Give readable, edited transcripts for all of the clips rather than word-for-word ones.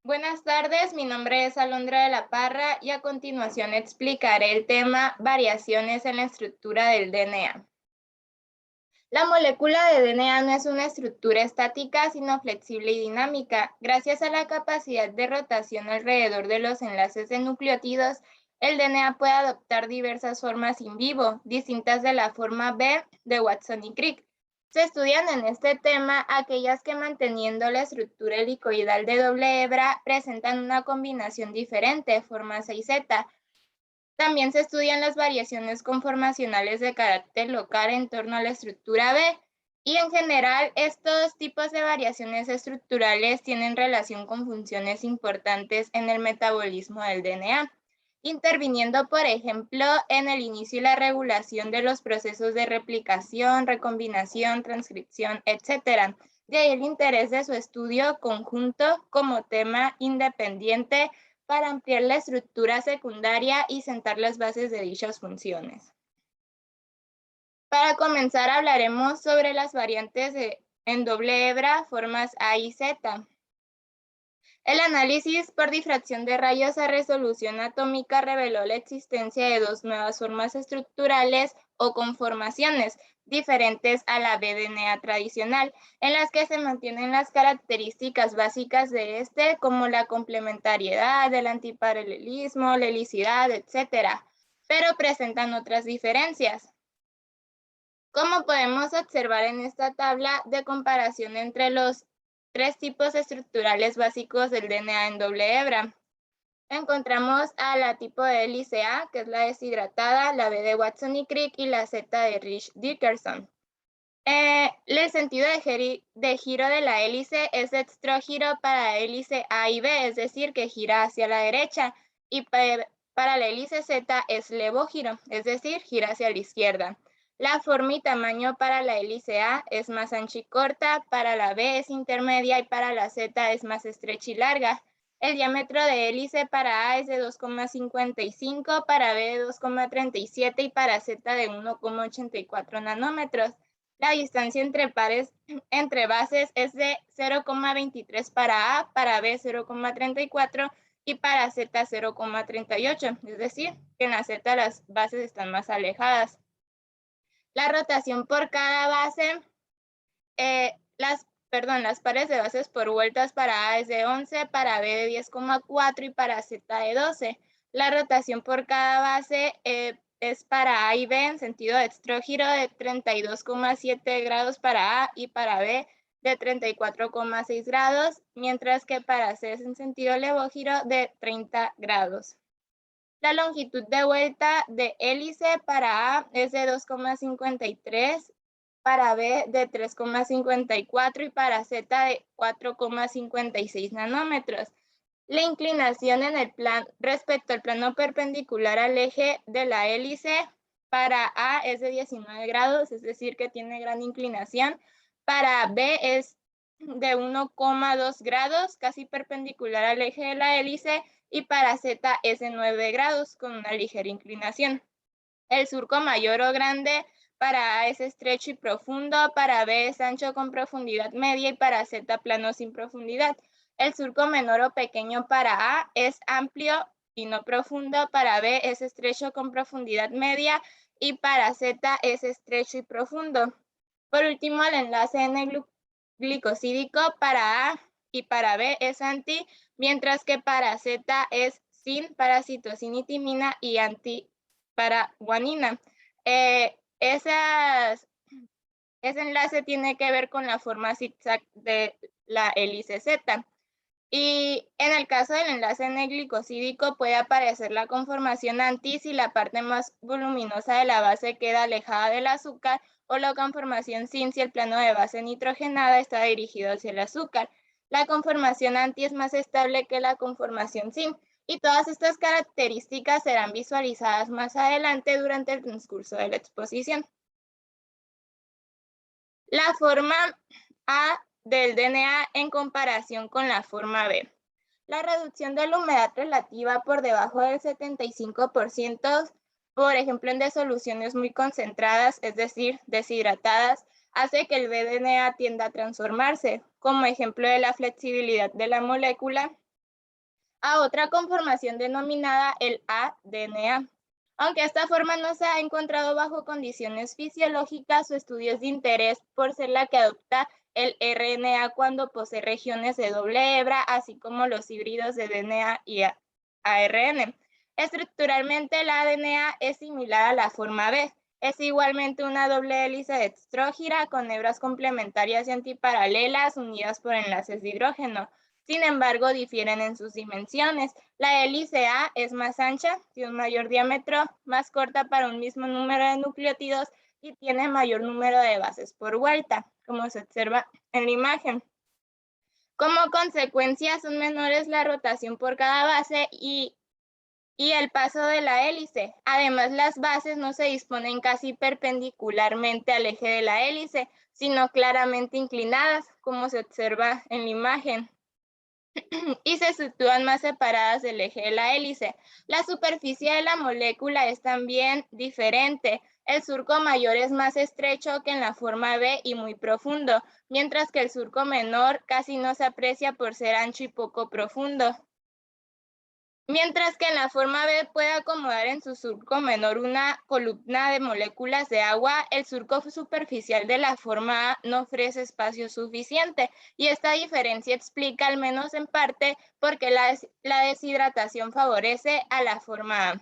Buenas tardes, mi nombre es Alondra de la Parra y a continuación explicaré el tema variaciones en la estructura del DNA. La molécula de DNA no es una estructura estática, sino flexible y dinámica. Gracias a la capacidad de rotación alrededor de los enlaces de nucleótidos, el DNA puede adoptar diversas formas in vivo, distintas de la forma B de Watson y Crick. Se estudian en este tema aquellas que manteniendo la estructura helicoidal de doble hebra presentan una combinación diferente, forma 6Z. También se estudian las variaciones conformacionales de carácter local en torno a la estructura B, y en general estos tipos de variaciones estructurales tienen relación con funciones importantes en el metabolismo del DNA, interviniendo, por ejemplo, en el inicio y la regulación de los procesos de replicación, recombinación, transcripción, etc. De ahí el interés de su estudio conjunto como tema independiente para ampliar la estructura secundaria y sentar las bases de dichas funciones. Para comenzar, hablaremos sobre las variantes en doble hebra, formas A y Z. El análisis por difracción de rayos a resolución atómica reveló la existencia de dos nuevas formas estructurales o conformaciones diferentes a la BDNA tradicional, en las que se mantienen las características básicas de este, como la complementariedad, el antiparalelismo, la helicidad, etc., pero presentan otras diferencias. Como podemos observar en esta tabla de comparación entre los tres tipos estructurales básicos del DNA en doble hebra, encontramos a la tipo de hélice A, que es la deshidratada, la B de Watson y Crick y la Z de Rich-Dickerson. El sentido de giro de la hélice es dextrógiro para hélice A y B, es decir, que gira hacia la derecha, y para la hélice Z es levógiro, es decir, gira hacia la izquierda. La forma y tamaño para la hélice A es más ancha y corta, para la B es intermedia y para la Z es más estrecha y larga. El diámetro de hélice para A es de 2,55, para B de 2,37 y para Z de 1,84 nanómetros. La distancia entre pares entre bases es de 0,23 para A, para B 0,34 y para Z 0,38, es decir, que en la Z las bases están más alejadas. La rotación por cada base, las pares de bases por vueltas para A es de 11, para B de 10,4 y para Z de 12. La rotación por cada base es para A y B en sentido dextrógiro de 32,7 grados para A y para B de 34,6 grados, mientras que para C es en sentido levógiro de 30 grados. La longitud de vuelta de hélice para A es de 2,53, para B de 3,54 y para Z de 4,56 nanómetros. La inclinación en el plan respecto al plano perpendicular al eje de la hélice para A es de 19 grados, es decir, que tiene gran inclinación. Para B es de 1,2 grados, casi perpendicular al eje de la hélice, y para Z es de 9 grados, con una ligera inclinación. El surco mayor o grande para A es estrecho y profundo, para B es ancho con profundidad media y para Z plano sin profundidad. El surco menor o pequeño para A es amplio y no profundo, para B es estrecho con profundidad media y para Z es estrecho y profundo. Por último, el enlace N-glicosídico para A y para B es anti, mientras que para Z es sin para citosina y timina y anti para guanina. Ese enlace tiene que ver con la forma zigzag de la hélice Z. Y en el caso del enlace N-glicosídico puede aparecer la conformación anti si la parte más voluminosa de la base queda alejada del azúcar, o la conformación sin si el plano de base nitrogenada está dirigido hacia el azúcar. La conformación anti es más estable que la conformación sin, y todas estas características serán visualizadas más adelante durante el transcurso de la exposición. La forma A del DNA en comparación con la forma B. La reducción de la humedad relativa por debajo del 75%, por ejemplo en disoluciones muy concentradas, es decir, deshidratadas, hace que el BDNA tienda a transformarse. Como ejemplo de la flexibilidad de la molécula, a otra conformación denominada el aDNA. Aunque esta forma no se ha encontrado bajo condiciones fisiológicas, su estudio es de interés por ser la que adopta el RNA cuando posee regiones de doble hebra, así como los híbridos de DNA y ARN. Estructuralmente, el ADNA es similar a la forma B. Es igualmente una doble hélice dextrógira con hebras complementarias y antiparalelas unidas por enlaces de hidrógeno. Sin embargo, difieren en sus dimensiones. La hélice A es más ancha, tiene un mayor diámetro, más corta para un mismo número de nucleótidos y tiene mayor número de bases por vuelta, como se observa en la imagen. Como consecuencia, son menores la rotación por cada base y el paso de la hélice. Además, las bases no se disponen casi perpendicularmente al eje de la hélice, sino claramente inclinadas, como se observa en la imagen, y se sitúan más separadas del eje de la hélice. La superficie de la molécula es también diferente. El surco mayor es más estrecho que en la forma B y muy profundo, mientras que el surco menor casi no se aprecia por ser ancho y poco profundo. Mientras que en la forma B puede acomodar en su surco menor una columna de moléculas de agua, el surco superficial de la forma A no ofrece espacio suficiente, y esta diferencia explica, al menos en parte, por qué la deshidratación favorece a la forma A.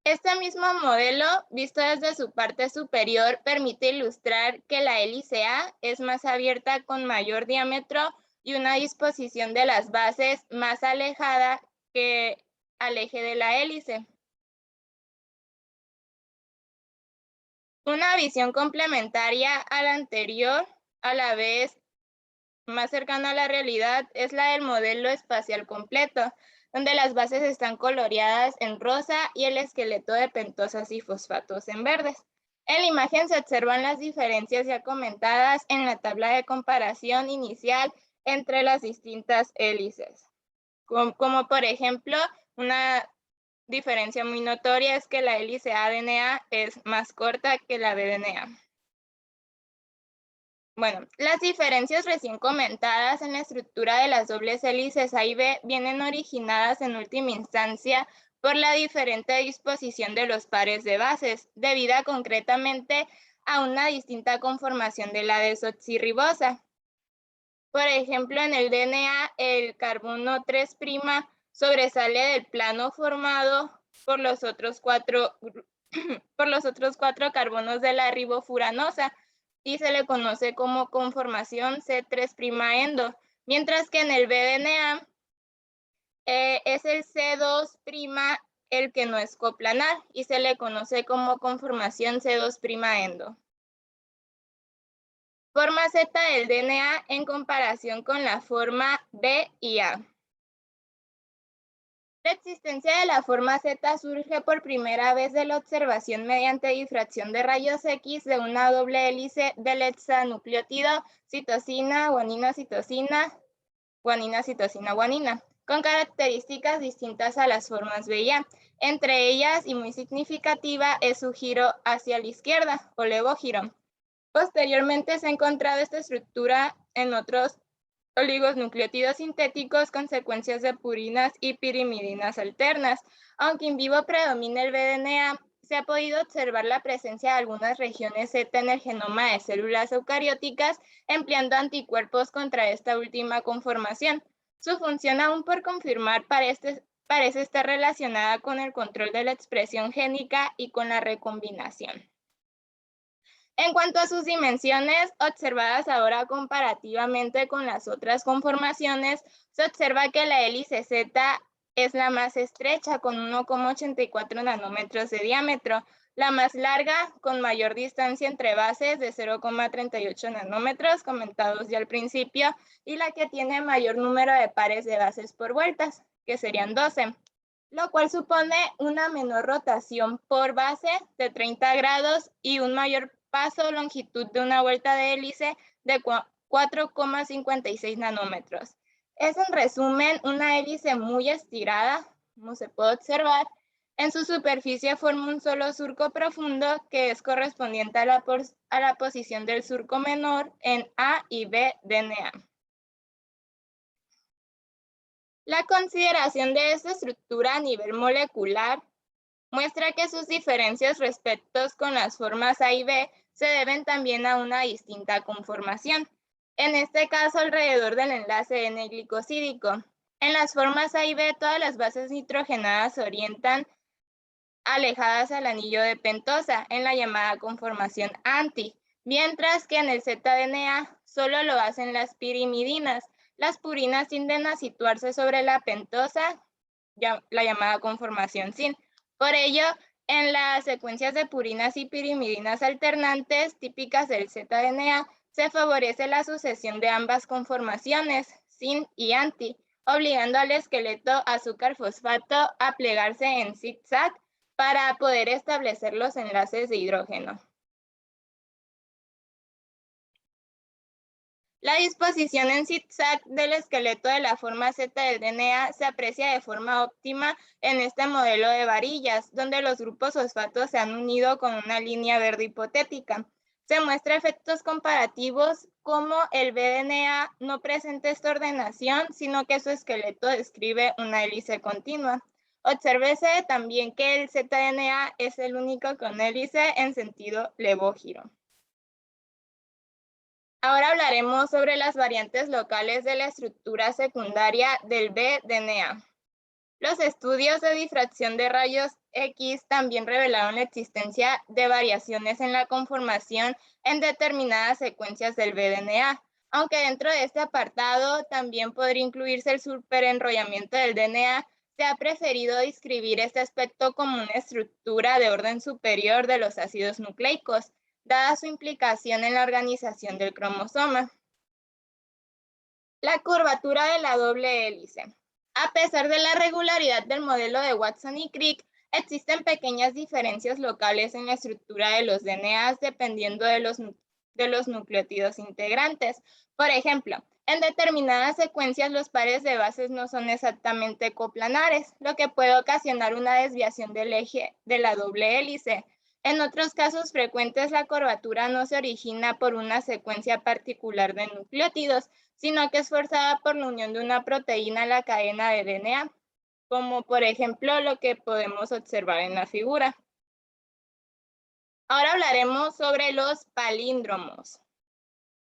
Este mismo modelo, visto desde su parte superior, permite ilustrar que la hélice A es más abierta con mayor diámetro y una disposición de las bases más alejada que al eje de la hélice. Una visión complementaria a la anterior, a la vez más cercana a la realidad, es la del modelo espacial completo, donde las bases están coloreadas en rosa y el esqueleto de pentosas y fosfatos en verdes. En la imagen se observan las diferencias ya comentadas en la tabla de comparación inicial entre las distintas hélices. Como por ejemplo, una diferencia muy notoria es que la hélice ADNA es más corta que la BDNA. Bueno, las diferencias recién comentadas en la estructura de las dobles hélices A y B vienen originadas en última instancia por la diferente disposición de los pares de' debida concretamente a una distinta conformación de la desoxirribosa. Por ejemplo, en el DNA, el carbono 3' sobresale del plano formado por los otros cuatro carbonos de la ribofuranosa, y se le conoce como conformación C3' endo, mientras que en el BDNA es el C2' el que no es coplanar y se le conoce como conformación C2' endo. Forma Z del DNA en comparación con la forma B y A. La existencia de la forma Z surge por primera vez de la observación mediante difracción de rayos X de una doble hélice del hexanucleótido citosina, guanina, citosina, guanina, citosina, guanina, con características distintas a las formas B y A. Entre ellas, y muy significativa, es su giro hacia la izquierda o levogiro. Posteriormente se ha encontrado esta estructura en otros oligonucleótidos sintéticos con secuencias de purinas y pirimidinas alternas. Aunque en vivo predomina el BDNA, se ha podido observar la presencia de algunas regiones Z en el genoma de células eucarióticas, empleando anticuerpos contra esta última conformación. Su función, aún por confirmar, parece estar relacionada con el control de la expresión génica y con la recombinación. En cuanto a sus dimensiones, observadas ahora comparativamente con las otras conformaciones, se observa que la hélice Z es la más estrecha, con 1,84 nanómetros de diámetro, la más larga, con mayor distancia entre bases de 0,38 nanómetros, comentados ya al principio, y la que tiene mayor número de pares de bases por vueltas, que serían 12, lo cual supone una menor rotación por base de 30 grados y un mayor paso longitud de una vuelta de hélice de 4,56 nanómetros. Es, en resumen, una hélice muy estirada, como se puede observar. En su superficie forma un solo surco profundo que es correspondiente a la posición del surco menor en A y B DNA. La consideración de esta estructura a nivel molecular muestra que sus diferencias respecto con las formas A y B se deben también a una distinta conformación, en este caso alrededor del enlace N-glicosídico. En las formas A y B, todas las bases nitrogenadas se orientan alejadas al anillo de pentosa en la llamada conformación anti, mientras que en el ZDNA solo lo hacen las pirimidinas. Las purinas tienden a situarse sobre la pentosa, la llamada conformación sin. Por ello, en las secuencias de purinas y pirimidinas alternantes típicas del ZDNA, se favorece la sucesión de ambas conformaciones, sin y anti, obligando al esqueleto azúcar-fosfato a plegarse en zigzag para poder establecer los enlaces de hidrógeno. La disposición en zigzag del esqueleto de la forma Z del DNA se aprecia de forma óptima en este modelo de varillas, donde los grupos fosfatos se han unido con una línea verde hipotética. Se muestra efectos comparativos como el BDNA no presenta esta ordenación, sino que su esqueleto describe una hélice continua. Obsérvese también que el ZDNA es el único con hélice en sentido levógiro. Ahora hablaremos sobre las variantes locales de la estructura secundaria del BDNA. Los estudios de difracción de rayos X también revelaron la existencia de variaciones en la conformación en determinadas secuencias del BDNA, aunque dentro de este apartado también podría incluirse el superenrollamiento del DNA. Se ha preferido describir este aspecto como una estructura de orden superior de los ácidos nucleicos, dada su implicación en la organización del cromosoma. La curvatura de la doble hélice. A pesar de la regularidad del modelo de Watson y Crick, existen pequeñas diferencias locales en la estructura de los DNAs dependiendo de los nucleótidos integrantes. Por ejemplo, en determinadas secuencias los pares de bases no son exactamente coplanares, lo que puede ocasionar una desviación del eje de la doble hélice. En otros casos frecuentes, la curvatura no se origina por una secuencia particular de nucleótidos, sino que es forzada por la unión de una proteína a la cadena de DNA, como por ejemplo lo que podemos observar en la figura. Ahora hablaremos sobre los palíndromos.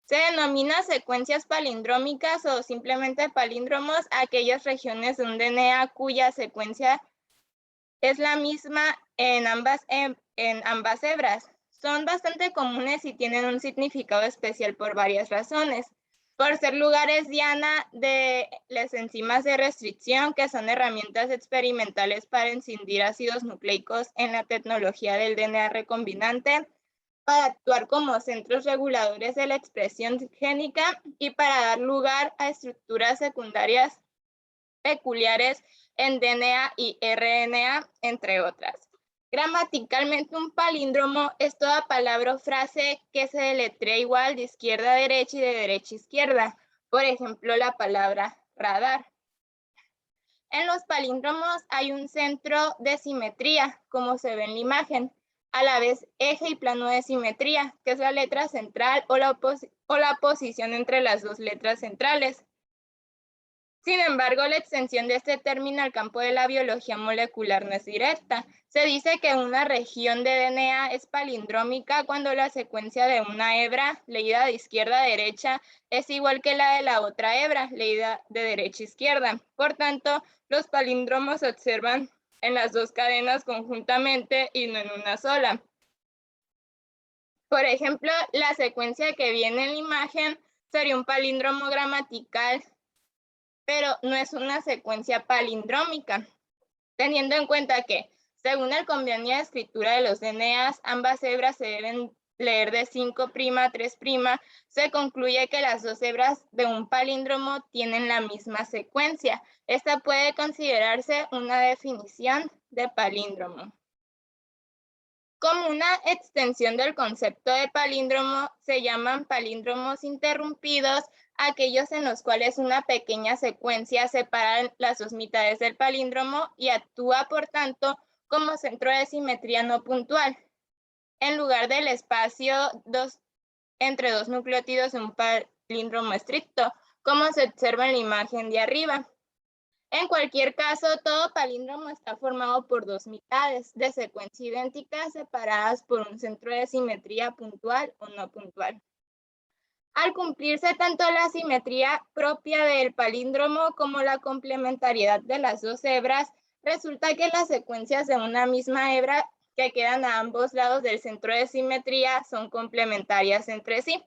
Se denomina secuencias palindrómicas o simplemente palíndromos a aquellas regiones de un DNA cuya secuencia es la misma en ambas hebras. Son bastante comunes y tienen un significado especial por varias razones. Por ser lugares diana de las enzimas de restricción, que son herramientas experimentales para escindir ácidos nucleicos en la tecnología del DNA recombinante, para actuar como centros reguladores de la expresión génica y para dar lugar a estructuras secundarias peculiares en DNA y RNA, entre otras. Gramaticalmente, un palíndromo es toda palabra o frase que se deletrea igual de izquierda a derecha y de derecha a izquierda. Por ejemplo, la palabra radar. En los palíndromos hay un centro de simetría, como se ve en la imagen, a la vez eje y plano de simetría, que es la letra central o la posición entre las dos letras centrales. Sin embargo, la extensión de este término al campo de la biología molecular no es directa. Se dice que una región de DNA es palindrómica cuando la secuencia de una hebra, leída de izquierda a derecha, es igual que la de la otra hebra, leída de derecha a izquierda. Por tanto, los palíndromos se observan en las dos cadenas conjuntamente y no en una sola. Por ejemplo, la secuencia que viene en la imagen sería un palíndromo gramatical, pero no es una secuencia palindrómica, teniendo en cuenta que, según el convenio de escritura de los DNAs, ambas hebras se deben leer de 5' a 3', se concluye que las dos hebras de un palíndromo tienen la misma secuencia. Esta puede considerarse una definición de palíndromo. Como una extensión del concepto de palíndromo, se llaman palíndromos interrumpidos aquellos en los cuales una pequeña secuencia separa las dos mitades del palíndromo y actúa, por tanto, como centro de simetría no puntual, en lugar del espacio entre dos nucleótidos en un palíndromo estricto, como se observa en la imagen de arriba. En cualquier caso, todo palíndromo está formado por dos mitades de secuencia idéntica separadas por un centro de simetría puntual o no puntual. Al cumplirse tanto la simetría propia del palíndromo como la complementariedad de las dos hebras, resulta que las secuencias de una misma hebra que quedan a ambos lados del centro de simetría son complementarias entre sí.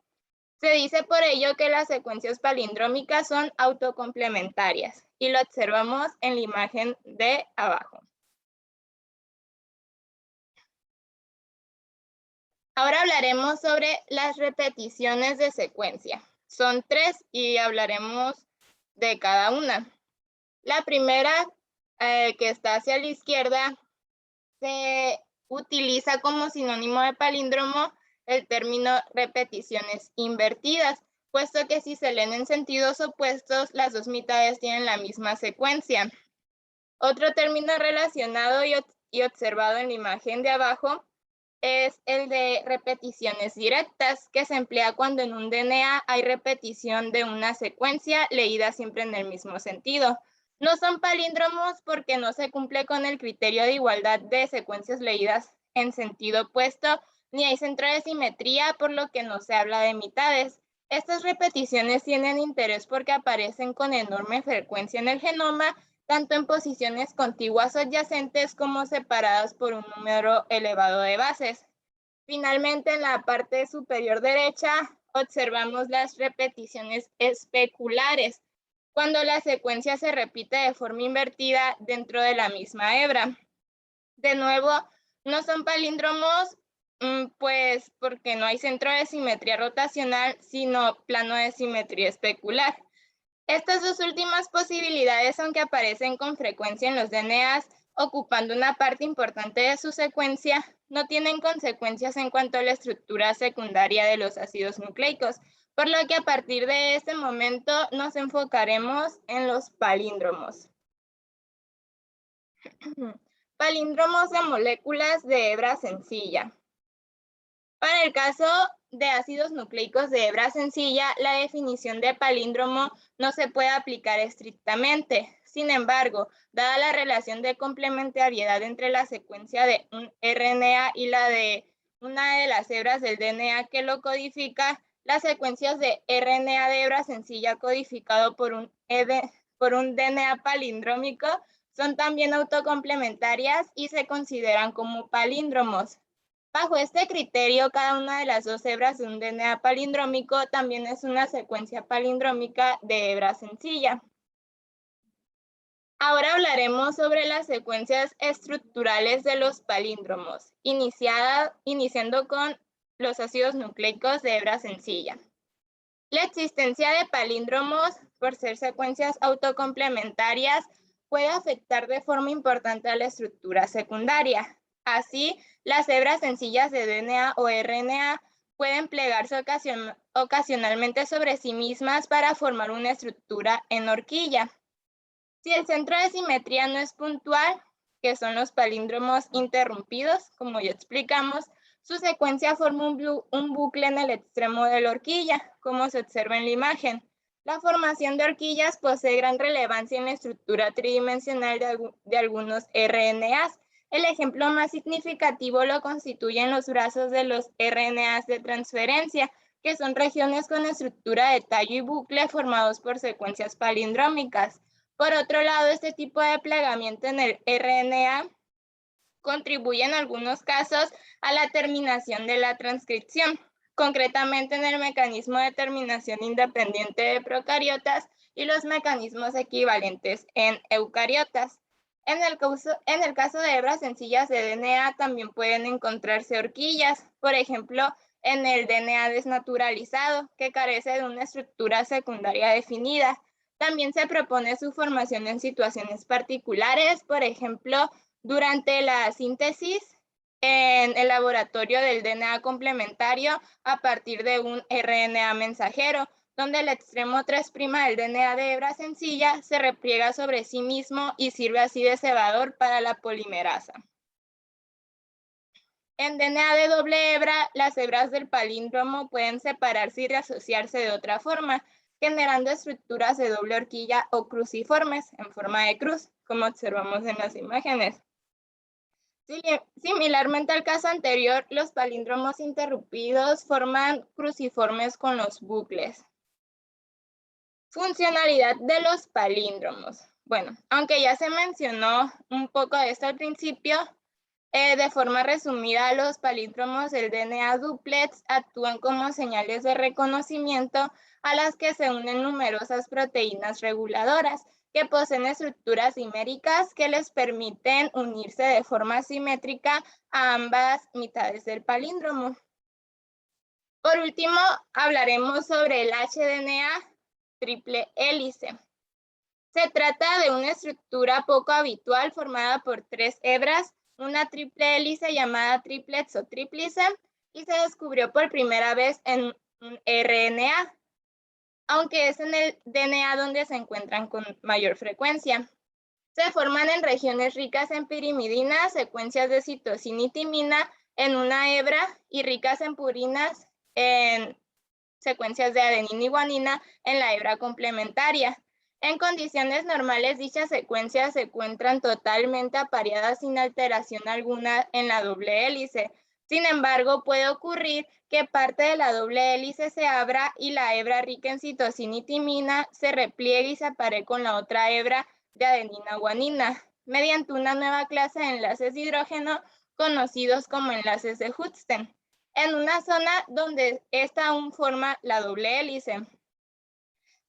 Se dice por ello que las secuencias palindrómicas son autocomplementarias y lo observamos en la imagen de abajo. Ahora hablaremos sobre las repeticiones de secuencia. Son 3 y hablaremos de cada una. La primera, que está hacia la izquierda, se utiliza como sinónimo de palíndromo el término repeticiones invertidas, puesto que si se leen en sentidos opuestos, las dos mitades tienen la misma secuencia. Otro término relacionado y observado en la imagen de abajo es el de repeticiones directas, que se emplea cuando en un DNA hay repetición de una secuencia leída siempre en el mismo sentido. No son palíndromos porque no se cumple con el criterio de igualdad de secuencias leídas en sentido opuesto, ni hay centro de simetría, por lo que no se habla de mitades. Estas repeticiones tienen interés porque aparecen con enorme frecuencia en el genoma, tanto en posiciones contiguas o adyacentes como separadas por un número elevado de bases. Finalmente, en la parte superior derecha, observamos las repeticiones especulares, cuando la secuencia se repite de forma invertida dentro de la misma hebra. De nuevo, no son palíndromos, pues porque no hay centro de simetría rotacional, sino plano de simetría especular. Estas dos últimas posibilidades, aunque aparecen con frecuencia en los DNAs, ocupando una parte importante de su secuencia, no tienen consecuencias en cuanto a la estructura secundaria de los ácidos nucleicos, por lo que a partir de este momento nos enfocaremos en los palíndromos. Palíndromos de moléculas de hebra sencilla. Para el caso de ácidos nucleicos de hebra sencilla, la definición de palíndromo no se puede aplicar estrictamente. Sin embargo, dada la relación de complementariedad entre la secuencia de un RNA y la de una de las hebras del DNA que lo codifica, las secuencias de RNA de hebra sencilla codificado por un DNA palindrómico son también autocomplementarias y se consideran como palíndromos. Bajo este criterio, cada una de las dos hebras de un DNA palindrómico también es una secuencia palindrómica de hebra sencilla. Ahora hablaremos sobre las secuencias estructurales de los palíndromos, iniciando con los ácidos nucleicos de hebra sencilla. La existencia de palíndromos, por ser secuencias autocomplementarias, puede afectar de forma importante a la estructura secundaria. Así, las hebras sencillas de DNA o RNA pueden plegarse ocasionalmente sobre sí mismas para formar una estructura en horquilla. Si el centro de simetría no es puntual, que son los palíndromos interrumpidos, como ya explicamos, su secuencia forma un bucle en el extremo de la horquilla, como se observa en la imagen. La formación de horquillas posee gran relevancia en la estructura tridimensional de algunos RNAs. El ejemplo más significativo lo constituyen los brazos de los RNAs de transferencia, que son regiones con estructura de tallo y bucle formados por secuencias palindrómicas. Por otro lado, este tipo de plegamiento en el RNA contribuye en algunos casos a la terminación de la transcripción, concretamente en el mecanismo de terminación independiente de procariotas y los mecanismos equivalentes en eucariotas. En el caso de hebras sencillas de DNA también pueden encontrarse horquillas, por ejemplo, en el DNA desnaturalizado, que carece de una estructura secundaria definida. También se propone su formación en situaciones particulares, por ejemplo, durante la síntesis en el laboratorio del DNA complementario a partir de un RNA mensajero, donde el extremo 3' del DNA de hebra sencilla se repliega sobre sí mismo y sirve así de cebador para la polimerasa. En DNA de doble hebra, las hebras del palíndromo pueden separarse y reasociarse de otra forma. generando estructuras de doble horquilla o cruciformes en forma de cruz, como observamos en las imágenes. Similarmente al caso anterior, los palíndromos interrumpidos forman cruciformes con los bucles. Funcionalidad de los palíndromos. Bueno, aunque ya se mencionó un poco de esto al principio, de forma resumida, los palíndromos del DNA dúplex actúan como señales de reconocimiento a las que se unen numerosas proteínas reguladoras que poseen estructuras diméricas que les permiten unirse de forma simétrica a ambas mitades del palíndromo. Por último, hablaremos sobre el HDNA triple hélice. Se trata de una estructura poco habitual formada por 3 hebras, una triple hélice llamada triplets o tríplice, y se descubrió por primera vez en un RNA, aunque es en el DNA donde se encuentran con mayor frecuencia. Se forman en regiones ricas en pirimidina, secuencias de citosina y timina en una hebra, y ricas en purinas en secuencias de adenina y guanina en la hebra complementaria. En condiciones normales, dichas secuencias se encuentran totalmente apareadas sin alteración alguna en la doble hélice. Sin embargo, puede ocurrir que parte de la doble hélice se abra y la hebra rica en citosina y timina se repliegue y se aparee con la otra hebra de adenina-guanina, mediante una nueva clase de enlaces de hidrógeno conocidos como enlaces de Hudson, en una zona donde esta aún forma la doble hélice.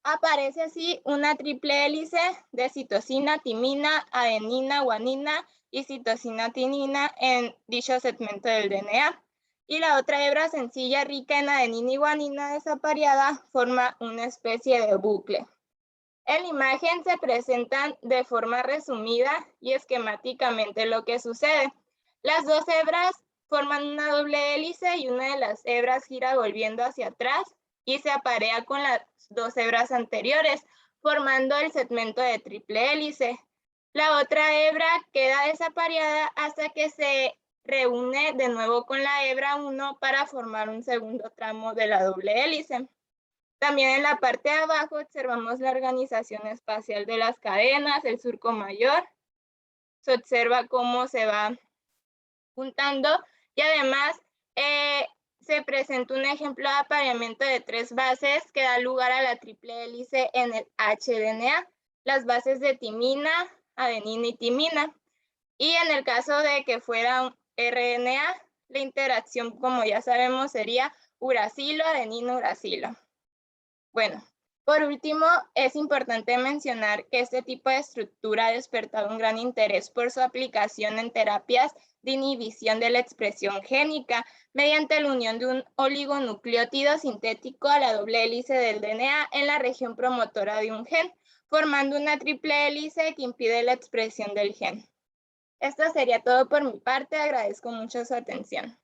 Aparece así una triple hélice de citosina, timina, adenina, guanina y citosina, tinina en dicho segmento del DNA. Y la otra hebra sencilla rica en adenina y guanina desapareada forma una especie de bucle. En la imagen se presentan de forma resumida y esquemáticamente lo que sucede. Las 2 hebras forman una doble hélice y una de las hebras gira volviendo hacia atrás y se aparea con las 2 hebras anteriores, formando el segmento de triple hélice. La otra hebra queda desapareada hasta que se reúne de nuevo con la hebra 1 para formar un segundo tramo de la doble hélice. También en la parte de abajo observamos la organización espacial de las cadenas, el surco mayor. Se observa cómo se va juntando y además se presenta un ejemplo de apareamiento de 3 bases que da lugar a la triple hélice en el HDNA, las bases de timina, adenina y timina. Y en el caso de que fuera un RNA, la interacción, como ya sabemos, sería uracilo, adenina, uracilo. Bueno, por último, es importante mencionar que este tipo de estructura ha despertado un gran interés por su aplicación en terapias de inhibición de la expresión génica mediante la unión de un oligonucleótido sintético a la doble hélice del DNA en la región promotora de un gen, formando una triple hélice que impide la expresión del gen. Esto sería todo por mi parte. Agradezco mucho su atención.